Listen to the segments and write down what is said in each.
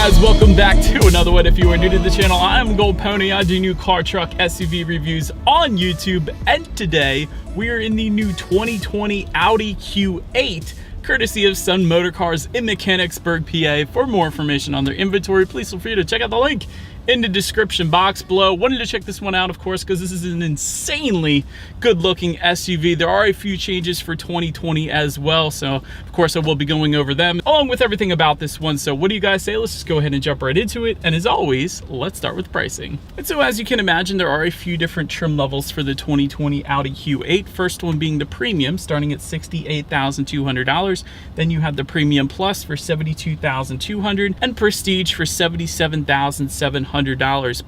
guys, welcome back to another one. If you are new to the channel, I'm Gold Pony. I do new car, truck, SUV reviews on YouTube, and today we are in the new 2020 Audi Q8, courtesy of Sun Motor Cars in Mechanicsburg, PA. For more information on their inventory, please feel free to check out the link in the description box below. Wanted to check this one out, of course, because this is an insanely good looking SUV. There are a few changes for 2020 as well, so of course I will be going over them along with everything about this one. So what do you guys say? Let's just go ahead and jump right into it, and as always, let's start with pricing. And so as you can imagine, there are a few different trim levels for the 2020 Audi Q8. First one being the premium, starting at $68,200. Then you have the Premium Plus for $72,200 and Prestige for $77,700.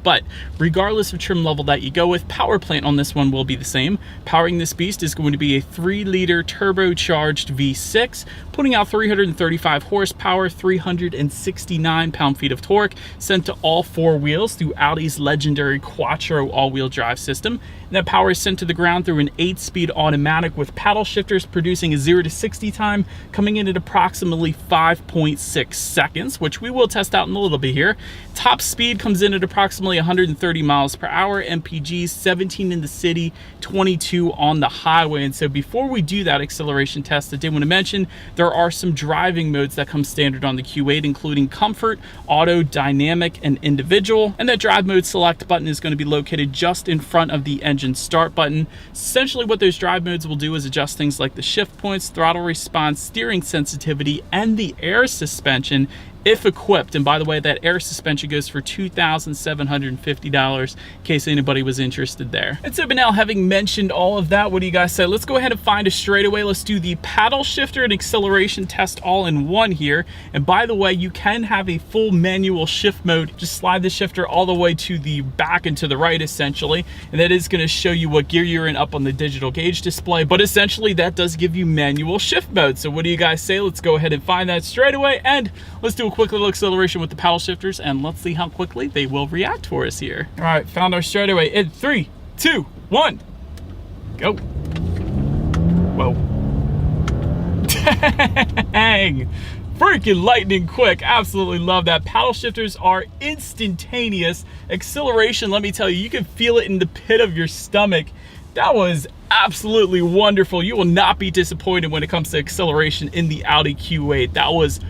But regardless of trim level that you go with, power plant on this one will be the same. Powering this beast is going to be a 3-liter turbocharged V6, putting out 335 horsepower, 369 pound-feet of torque, sent to all four wheels through Audi's legendary Quattro all-wheel drive system. And that power is sent to the ground through an 8-speed automatic with paddle shifters, producing a 0 to 60 time coming in at approximately 5.6 seconds, which we will test out in a little bit here. Top speed comes in at approximately 130 miles per hour, MPGs 17 in the city, 22 on the highway. And so before we do that acceleration test, I did want to mention there are some driving modes that come standard on the Q8, including Comfort, Auto, Dynamic, and Individual. And that drive mode select button is going to be located just in front of the engine start button. Essentially what those drive modes will do is adjust things like the shift points, throttle response, steering sensitivity, and the air suspension if equipped. And by the way, that air suspension goes for $2,750 in case anybody was interested there. And so, but now having mentioned all of that, what do you guys say? Let's go ahead and find a straightaway. Let's do the paddle shifter and acceleration test all in one here. And by the way, you can have a full manual shift mode. Just slide the shifter all the way to the back and to the right, essentially. And that is going to show you what gear you're in up on the digital gauge display. But essentially, that does give you manual shift mode. So what do you guys say? Let's go ahead and find that straightaway, and let's do a quick little acceleration with the paddle shifters, and let's see how quickly they will react for us here. All right, found our straightaway in 3, 2, 1, go. Whoa. Dang. Freaking lightning quick. Absolutely love that. Paddle shifters are instantaneous. Acceleration, let me tell you, you can feel it in the pit of your stomach. That was absolutely wonderful. You will not be disappointed when it comes to acceleration in the Audi Q8. That was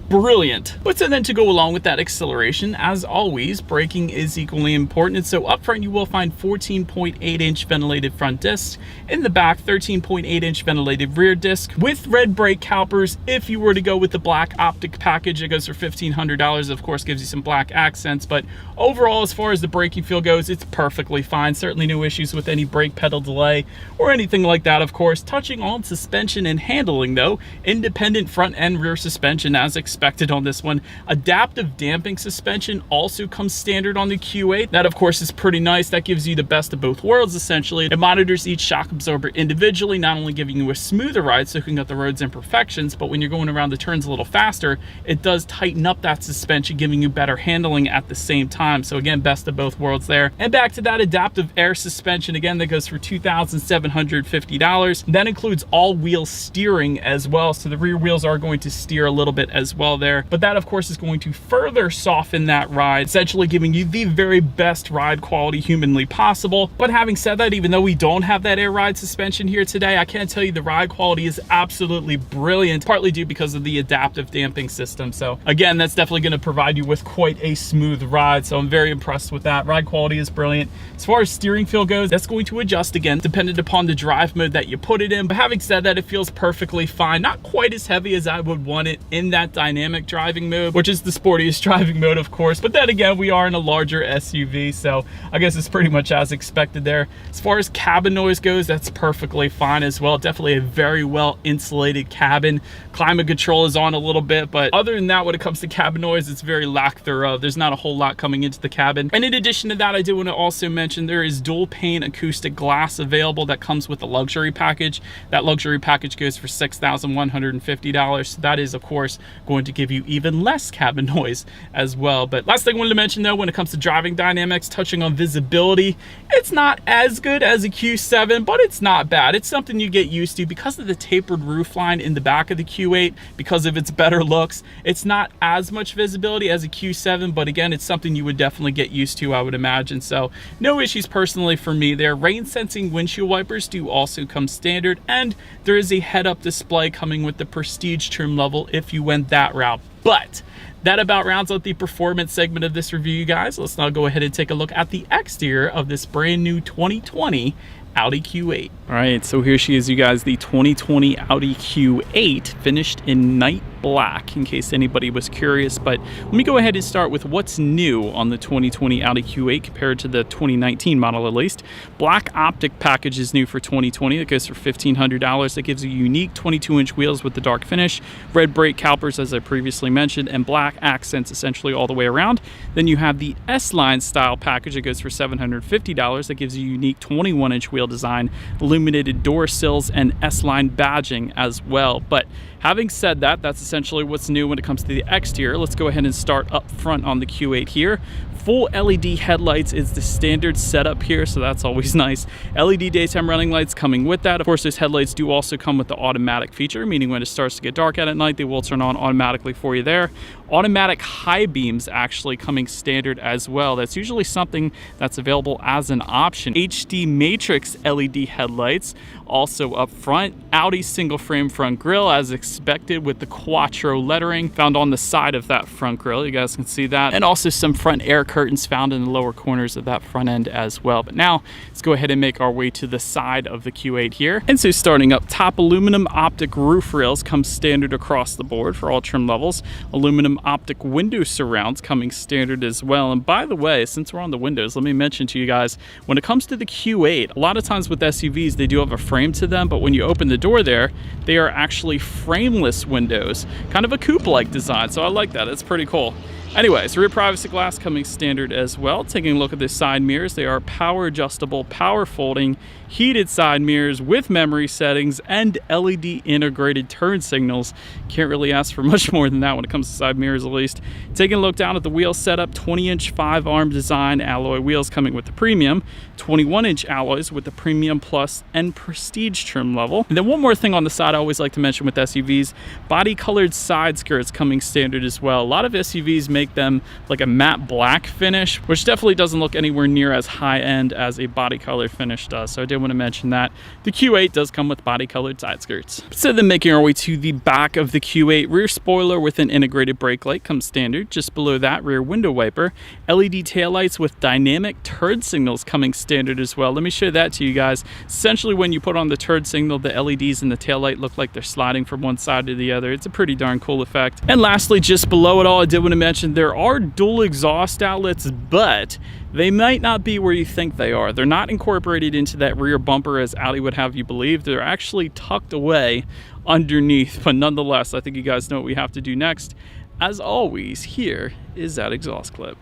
brilliant. But so then to go along with that acceleration, as always, braking is equally important. And so up front, you will find 14.8-inch ventilated front discs. In the back, 13.8-inch ventilated rear disc with red brake calipers. If you were to go with the black optic package, it goes for $1,500. Of course, gives you some black accents. But overall, as far as the braking feel goes, it's perfectly fine. Certainly no issues with any brake pedal delay or anything like that, of course. Touching on suspension and handling, though, independent front and rear suspension as expected on this one. Adaptive damping suspension also comes standard on the Q8. That, of course, is pretty nice. That gives you the best of both worlds, essentially. It monitors each shock absorber individually, not only giving you a smoother ride, soaking up the road's imperfections, but when you're going around the turns a little faster, it does tighten up that suspension, giving you better handling at the same time. So again, best of both worlds there. And back to that adaptive air suspension, again, that goes for $2,750. That includes all-wheel steering as well. So the rear wheels are going to steer a little bit as well there, but that of course is going to further soften that ride, essentially giving you the very best ride quality humanly possible. But having said that, even though we don't have that air ride suspension here today, I can tell you the ride quality is absolutely brilliant, partly due because of the adaptive damping system. So again, that's definitely going to provide you with quite a smooth ride, so I'm very impressed with that. Ride quality is brilliant. As far as steering feel goes, that's going to adjust again dependent upon the drive mode that you put it in, but having said that, it feels perfectly fine. Not quite as heavy as I would want it in that dynamic driving mode, which is the sportiest driving mode, of course. But then again, we are in a larger SUV, so I guess it's pretty much as expected there. As far as cabin noise goes, that's perfectly fine as well. Definitely a very well insulated cabin. Climate control is on a little bit, but other than that, when it comes to cabin noise, it's very lack thereof. There's not a whole lot coming into the cabin. And in addition to that, I do want to also mention there is dual pane acoustic glass available that comes with the luxury package. That luxury package goes for $6,150. So that is, of course, going to give you even less cabin noise as well. But last thing I wanted to mention though, when it comes to driving dynamics, touching on visibility, it's not as good as a Q7, but it's not bad. It's something you get used to because of the tapered roofline in the back of the Q8, because of its better looks. It's not as much visibility as a Q7, but again, it's something you would definitely get used to, I would imagine. So no issues personally for me there. Rain sensing windshield wipers do also come standard, and there is a head-up display coming with the Prestige trim level if you went that route. But that about rounds out the performance segment of this review, you guys. Let's now go ahead and take a look at the exterior of this brand new 2020 Audi Q8. All right, so here she is, you guys, the 2020 Audi Q8, finished in night black, in case anybody was curious. But let me go ahead and start with what's new on the 2020 Audi Q8 compared to the 2019 model, at least. Black optic package is new for 2020. That goes for $1,500. That gives you unique 22-inch wheels with the dark finish, red brake calipers, as I previously mentioned, and black accents essentially all the way around. Then you have the S-Line style package. That goes for $750. That gives you unique 21-inch wheel design, illuminated door sills, and S-Line badging as well. But having said that, that's essentially what's new when it comes to the exterior. Let's go ahead and start up front on the Q8 here. Full LED headlights is the standard setup here, so that's always nice. LED daytime running lights coming with that. Of course, those headlights do also come with the automatic feature, meaning when it starts to get dark out at night, they will turn on automatically for you there. Automatic high beams actually coming standard as well. That's usually something that's available as an option. HD matrix LED headlights also up front. Audi single frame front grille as expected, with the Quattro lettering found on the side of that front grille. You guys can see that. And also some front air curtains found in the lower corners of that front end as well. But now let's go ahead and make our way to the side of the Q8 here. And so starting up top, aluminum optic roof rails come standard across the board for all trim levels. Aluminum optic window surrounds coming standard as well. And by the way, since we're on the windows, let me mention to you guys, when it comes to the Q8, a lot of times with SUVs, they do have a frame to them, but when you open the door there, they are actually frameless windows, kind of a coupe-like design. So I like that. It's pretty cool. Anyways, rear privacy glass coming standard as well. Taking a look at the side mirrors, they are power adjustable, power folding, heated side mirrors with memory settings and LED integrated turn signals. Can't really ask for much more than that when it comes to side mirrors, at least. Taking a look down at the wheel setup, 20-inch 5-arm design alloy wheels coming with the premium, 21-inch alloys with the premium plus and prestige trim level. And then one more thing on the side I always like to mention with SUVs, body colored side skirts coming standard as well. A lot of SUVs make them like a matte black finish, which definitely doesn't look anywhere near as high end as a body color finish does. So I did want to mention that. The Q8 does come with body colored side skirts. So then making our way to the back of the Q8, rear spoiler with an integrated brake light comes standard. Just below that, rear window wiper, LED taillights with dynamic turn signals coming standard as well. Let me show that to you guys. Essentially, when you put on the turn signal, the LEDs in the taillight look like they're sliding from one side to the other. It's a pretty darn cool effect. And lastly, just below it all, I did want to mention there are dual exhaust outlets, but they might not be where you think they are. They're not incorporated into that rear bumper as Audi would have you believe. They're actually tucked away underneath, but nonetheless, I think you guys know what we have to do next. As always, here is that exhaust clip.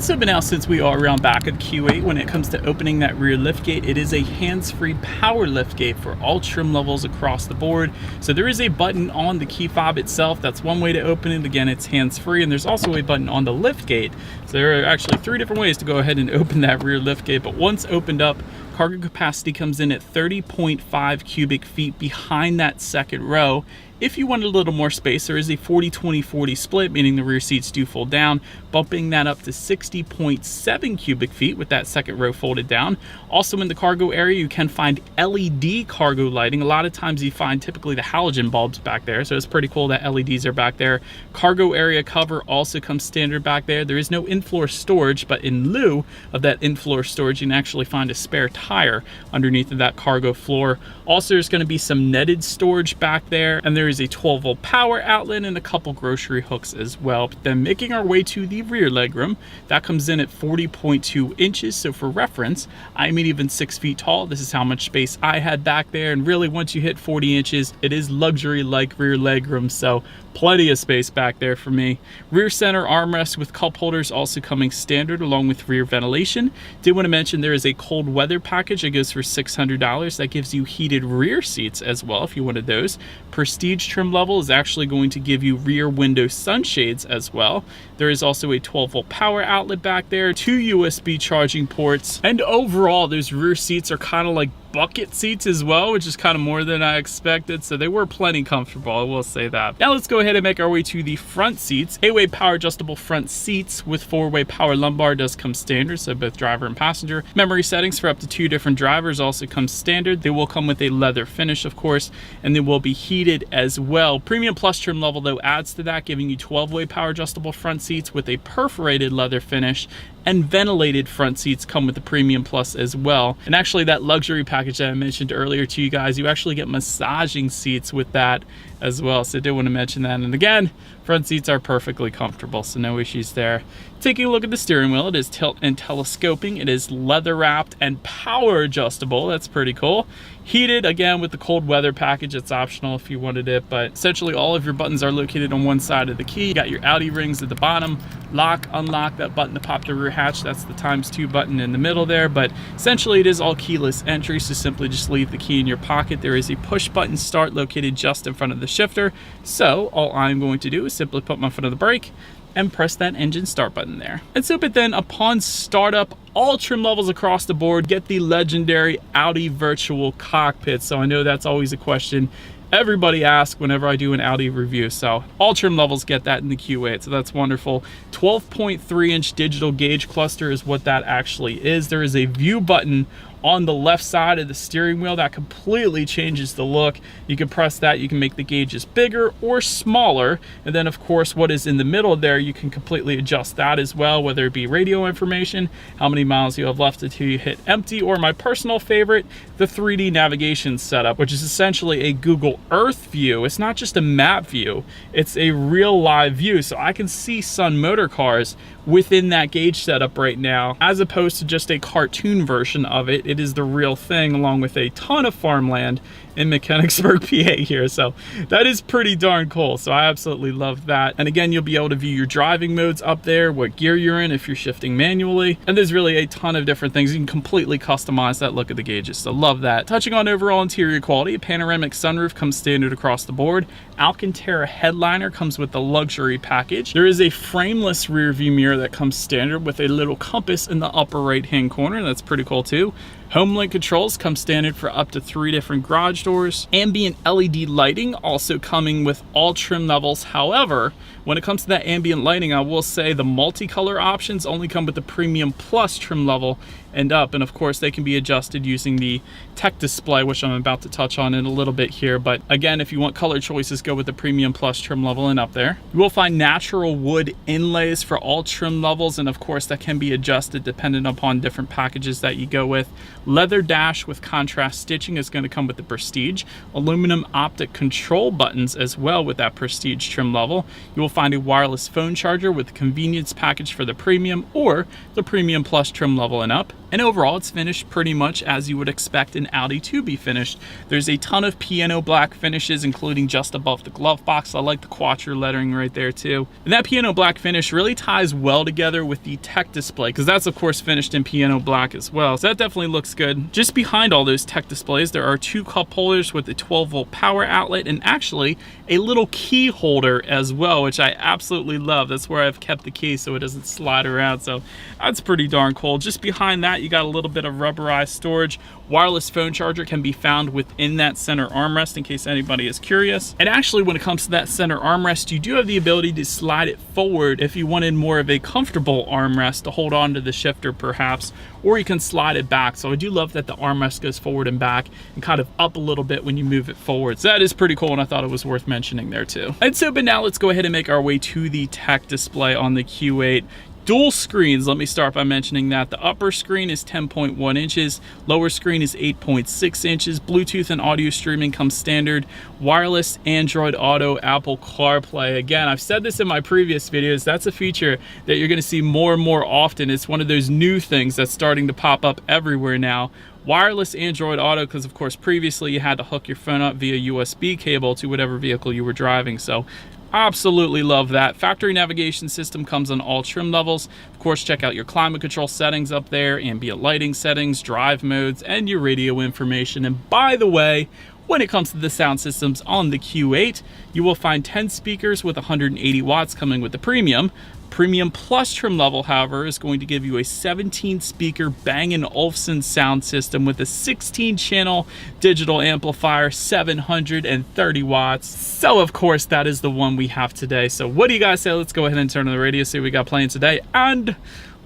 So but now, since we are around back of the Q8, when it comes to opening that rear liftgate, it is a hands-free power liftgate for all trim levels across the board. So there is a button on the key fob itself. That's one way to open it. Again, it's hands-free, and there's also a button on the liftgate. So there are actually 3 different ways to go ahead and open that rear liftgate. But once opened up, cargo capacity comes in at 30.5 cubic feet behind that second row. If you want a little more space, there is a 40-20-40 split, meaning the rear seats do fold down, bumping that up to 60.7 cubic feet with that second row folded down. Also in the cargo area, you can find LED cargo lighting. A lot of times you find typically the halogen bulbs back there, so it's pretty cool that LEDs are back there. Cargo area cover also comes standard back there. There is no in-floor storage, but in lieu of that in-floor storage, you can actually find a spare tire underneath of that cargo floor. Also, there's going to be some netted storage back there, and there There is a 12-volt power outlet and a couple grocery hooks as well. But then making our way to the rear legroom, that comes in at 40.2 inches. So for reference, I'm even 6 feet tall. This is how much space I had back there. And really, once you hit 40 inches, it is luxury-like rear legroom. So plenty of space back there for me. Rear center armrest with cup holders also coming standard along with rear ventilation. Did want to mention there is a cold weather package that goes for $600. That gives you heated rear seats as well if you wanted those. Prestige trim level is actually going to give you rear window sunshades as well. There is also a 12-volt power outlet back there, 2 USB charging ports, and overall those rear seats are kind of like bucket seats as well, which is kind of more than I expected, so they were plenty comfortable, I will say that. Now let's go ahead and make our way to the front seats. 8-way power adjustable front seats with 4-way power lumbar does come standard, so both driver and passenger. Memory settings for up to 2 different drivers also come standard. They will come with a leather finish, of course, and they will be heated as well. Premium Plus trim level though adds to that, giving you 12-way power adjustable front seats with a perforated leather finish, and ventilated front seats come with the Premium Plus as well. And actually that luxury package that I mentioned earlier to you guys, you actually get massaging seats with that as well. So I did want to mention that. And again, front seats are perfectly comfortable, so no issues there. Taking a look at the steering wheel, it is tilt and telescoping. It is leather wrapped and power adjustable. That's pretty cool. Heated, again, with the cold weather package. It's optional if you wanted it, but essentially all of your buttons are located on one side of the key. You got your Audi rings at the bottom. Lock, unlock, that button to pop the rear hatch. That's the ×2 button in the middle there, but essentially it is all keyless entry, so simply just leave the key in your pocket. There is a push button start located just in front of the shifter, so all I'm going to do is simply put my foot on the brake and press that engine start button there. And so, but then upon startup, all trim levels across the board get the legendary Audi virtual cockpit. So I know that's always a question everybody asks whenever I do an Audi review. So all trim levels get that in the Q8, so that's wonderful. 12.3-inch digital gauge cluster is what that actually is. There is a view button on the left side of the steering wheel that completely changes the look. You can press that, you can make the gauges bigger or smaller, and then of course what is in the middle there, you can completely adjust that as well, whether it be radio information, how many miles you have left until you hit empty, or my personal favorite, the 3D navigation setup, which is essentially a Google Earth view. It's not just a map view, it's a real live view, so I can see Sun Motor Cars within that gauge setup right now, as opposed to just a cartoon version of it. It is the real thing, along with a ton of farmland in Mechanicsburg, PA here. So that is pretty darn cool. So I absolutely love that. And again, you'll be able to view your driving modes up there, what gear you're in if you're shifting manually. And there's really a ton of different things. You can completely customize that look of the gauges. So love that. Touching on overall interior quality, a panoramic sunroof comes standard across the board. Alcantara headliner comes with the luxury package. There is a frameless rear view mirror that comes standard with a little compass in the upper right hand corner. That's pretty cool too. HomeLink controls come standard for up to 3 different garage doors. Ambient LED lighting also coming with all trim levels. However, when it comes to that ambient lighting, I will say the multicolor options only come with the Premium Plus trim level and up. And of course, they can be adjusted using the tech display, which I'm about to touch on in a little bit here. But again, if you want color choices, go with the Premium Plus trim level and up there. You will find natural wood inlays for all trim levels. And of course, that can be adjusted depending upon different packages that you go with. Leather dash with contrast stitching is going to come with the Prestige. Aluminum optic control buttons as well with that Prestige trim level. You will find a wireless phone charger with the convenience package for the Premium or the Premium Plus trim level and up. And overall, it's finished pretty much as you would expect an Audi to be finished. There's a ton of piano black finishes, including just above the glove box. I like the Quattro lettering right there too. And that piano black finish really ties well together with the tech display, because that's of course finished in piano black as well. So that definitely looks good. Just behind all those tech displays, there are 2 cup holders with a 12-volt power outlet and actually a little key holder as well, which I absolutely love. That's where I've kept the key so it doesn't slide around. So that's pretty darn cool. Just behind that, you got a little bit of rubberized storage. Wireless phone charger can be found within that center armrest in case anybody is curious. And actually, when it comes to that center armrest, you do have the ability to slide it forward if you wanted more of a comfortable armrest to hold on to the shifter perhaps, or you can slide it back. So I do love that the armrest goes forward and back and kind of up a little bit when you move it forward. So that is pretty cool, and I thought it was worth mentioning there too. And so, but now let's go ahead and make our way to the tech display on the Q8. Dual screens, let me start by mentioning that. The upper screen is 10.1 inches, lower screen is 8.6 inches. Bluetooth and audio streaming comes standard. Wireless, Android Auto, Apple CarPlay. Again, I've said this in my previous videos, that's a feature that you're gonna see more and more often. It's one of those new things that's starting to pop up everywhere now. Wireless Android Auto, because of course previously you had to hook your phone up via USB cable to whatever vehicle you were driving. So absolutely love that. Factory navigation system comes on all trim levels. Of course, check out your climate control settings up there, ambient lighting settings, drive modes, and your radio information. And by the way, when it comes to the sound systems on the Q8, you will find 10 speakers with 180 watts coming with the Premium. Premium Plus trim level, however, is going to give you a 17-speaker Bang & Olufsen sound system with a 16-channel digital amplifier, 730 watts. So, of course, that is the one we have today. So what do you guys say? Let's go ahead and turn on the radio, see what we got playing today, and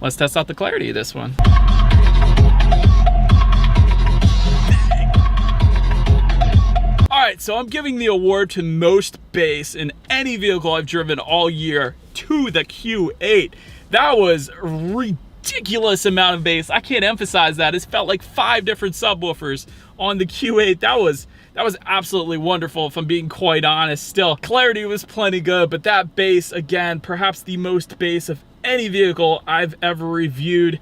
let's test out the clarity of this one. Alright, so I'm giving the award to most bass in any vehicle I've driven all year to the Q8. That was a ridiculous amount of bass. I can't emphasize that. It felt like 5 different subwoofers on the Q8. That was absolutely wonderful, if I'm being quite honest. Still, clarity was plenty good, but that bass, again, perhaps the most bass of any vehicle I've ever reviewed.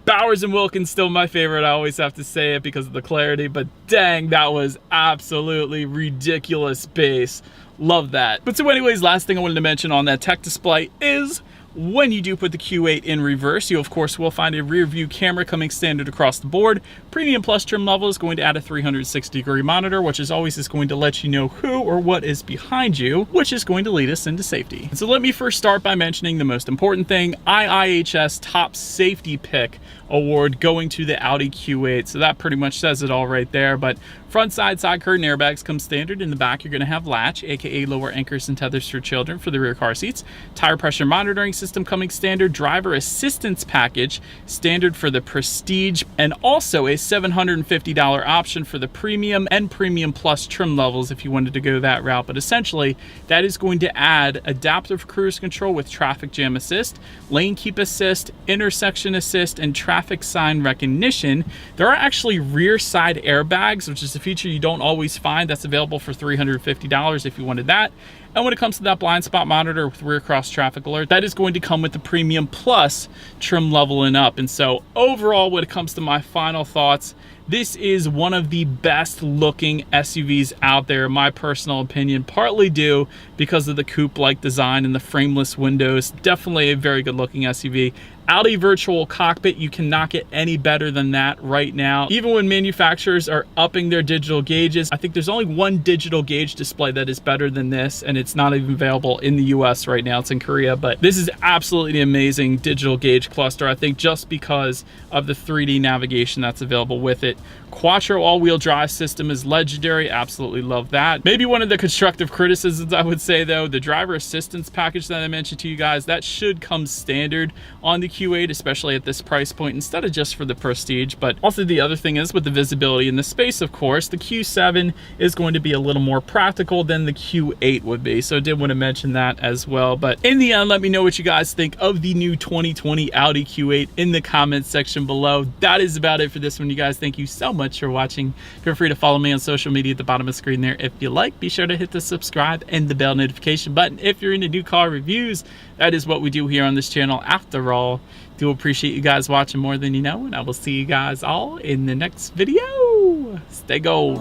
Bowers & Wilkins still my favorite. I always have to say it because of the clarity, but dang, that was absolutely ridiculous bass. Love that. But so anyways, last thing I wanted to mention on that tech display is when you do put the Q8 in reverse, you of course will find a rear view camera coming standard across the board. Premium Plus trim level is going to add a 360-degree monitor, which is always going to let you know who or what is behind you, which is going to lead us into safety. And so let me first start by mentioning the most important thing, IIHS Top Safety Pick Award going to the Audi Q8. So that pretty much says it all right there. But front side curtain airbags come standard. In the back, you're going to have latch, aka lower anchors and tethers for children for the rear car seats. Tire pressure monitoring system coming standard. Driver assistance package standard for the Prestige, and also a $750 option for the Premium and Premium Plus trim levels if you wanted to go that route. But essentially, that is going to add adaptive cruise control with traffic jam assist, lane keep assist, intersection assist, and traffic sign recognition. There are actually rear side airbags, which is a feature you don't always find. That's available for $350 if you wanted that. And when it comes to that blind spot monitor with rear cross traffic alert, that is going to come with the Premium Plus trim level and up. And so overall, when it comes to my final thoughts, this is one of the best looking SUVs out there, in my personal opinion, partly due because of the coupe-like design and the frameless windows. Definitely a very good looking SUV. Audi virtual cockpit, you cannot get any better than that right now. Even when manufacturers are upping their digital gauges, I think there's only one digital gauge display that is better than this, and it's not even available in the US right now. It's in Korea, but this is absolutely an amazing digital gauge cluster, I think, just because of the 3D navigation that's available with it. Quattro all-wheel drive system is legendary. Absolutely love that. Maybe one of the constructive criticisms I would say, though, the driver assistance package that I mentioned to you guys, that should come standard on the Q8, especially at this price point, instead of just for the Prestige. But also the other thing is with the visibility and the space, of course, the Q7 is going to be a little more practical than the Q8 would be. So I did want to mention that as well. But in the end, let me know what you guys think of the new 2020 Audi Q8 in the comments section below. That is about it for this one, you guys. Thank you so much for watching. Feel free to follow me on social media at the bottom of the screen there if you like. Be sure to hit the subscribe and the bell notification button if you're into new car reviews. That is what we do here on this channel after all. Do appreciate you guys watching more than you know, and I will see you guys all in the next video. Stay gold.